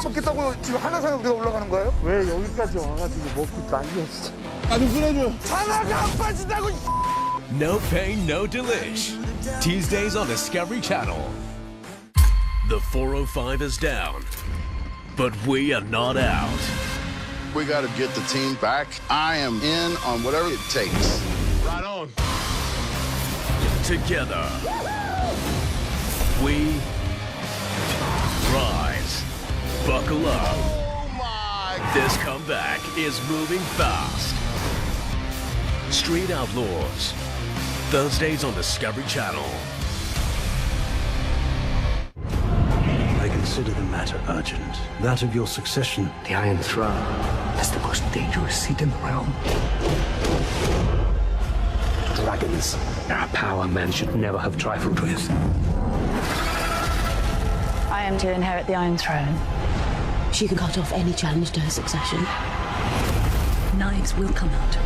먹겠다고 지금 한라산에 우리가 올라가는 거예요? 왜 여기까지 와가지고 먹고 난리야 진짜. 나좀 끊어줘. 하나가 안 빠진다고. No pain, no delish. Tuesdays on Discovery Channel. The 405 is down, but we are not out. We got to get the team back. I am in on whatever it takes. Right on. Together, we rise. Buckle up. Oh my! This comeback is moving fast. Street Outlaws, Thursdays on Discovery Channel. I consider the matter urgent. That of your succession. The Iron Throne is the most dangerous seat in the realm. Dragons are a power men should never have trifled with. I am to inherit the Iron Throne. She can cut off any challenge to her succession. Knives will come out.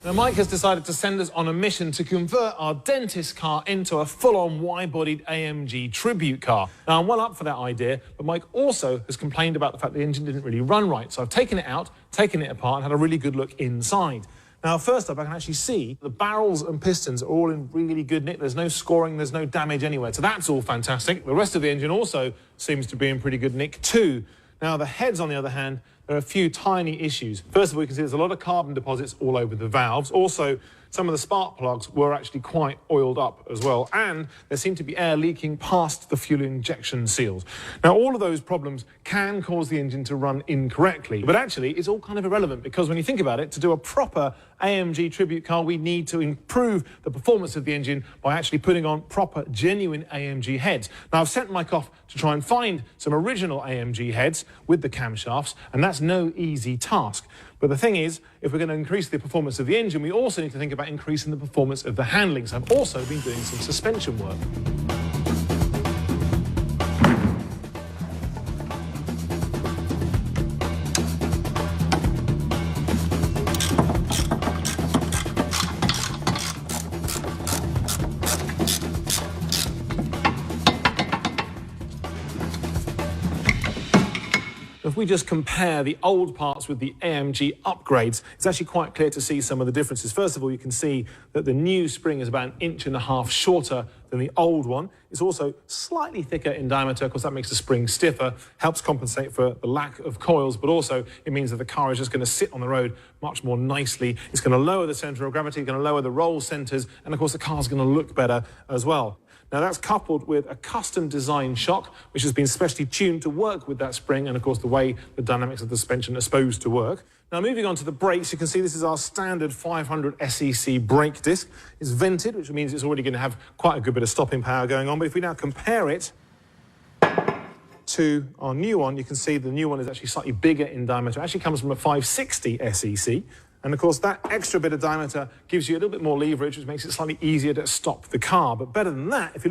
Now, Mike has decided to send us on a mission to convert our dentist car into a full-on wide-bodied AMG tribute car. Now, I'm well up for that idea, but Mike also has complained about the fact the engine didn't really run right. So I've taken it out, taken it apart, and had a really good look inside. Now, first up, I can actually see the barrels and pistons are all in really good nick. There's no scoring, there's no damage anywhere. So that's all fantastic. The rest of the engine also seems to be in pretty good nick too. Now, the heads, on the other hand, there are a few tiny issues. First of all, you can see there's a lot of carbon deposits all over the valves. Also, some of the spark plugs were actually quite oiled up as well, and there seemed to be air leaking past the fuel injection seals. Now, all of those problems can cause the engine to run incorrectly, but actually it's all kind of irrelevant because when you think about it, to do a proper AMG tribute car, we need to improve the performance of the engine by actually putting on proper, genuine AMG heads. Now, I've sent Mike off to try and find some original AMG heads with the camshafts, and that's no easy task. But the thing is, if we're going to increase the performance of the engine, we also need to think about increasing the performance of the handling. So I've also been doing some suspension work. If we just compare the old parts with the AMG upgrades, it's actually quite clear to see some of the differences. First of all, you can see that the new spring is about 1.5 inches shorter than the old one. It's also slightly thicker in diameter. Of course, that makes the spring stiffer, helps compensate for the lack of coils, but also it means that the car is just going to sit on the road much more nicely. It's going to lower the centre of gravity, going to lower the roll centres, and of course, the car's going to look better as well. Now, that's coupled with a custom design shock, which has been specially tuned to work with that spring and, of course, the way the dynamics of the suspension are supposed to work. Now, moving on to the brakes, you can see this is our standard 500 SEC brake disc. It's vented, which means it's already going to have quite a good bit of stopping power going on. But if we now compare it to our new one, you can see the new one is actually slightly bigger in diameter. It actually comes from a 560 SEC. And, of course, that extra bit of diameter gives you a little bit more leverage, which makes it slightly easier to stop the car. But better than that, if you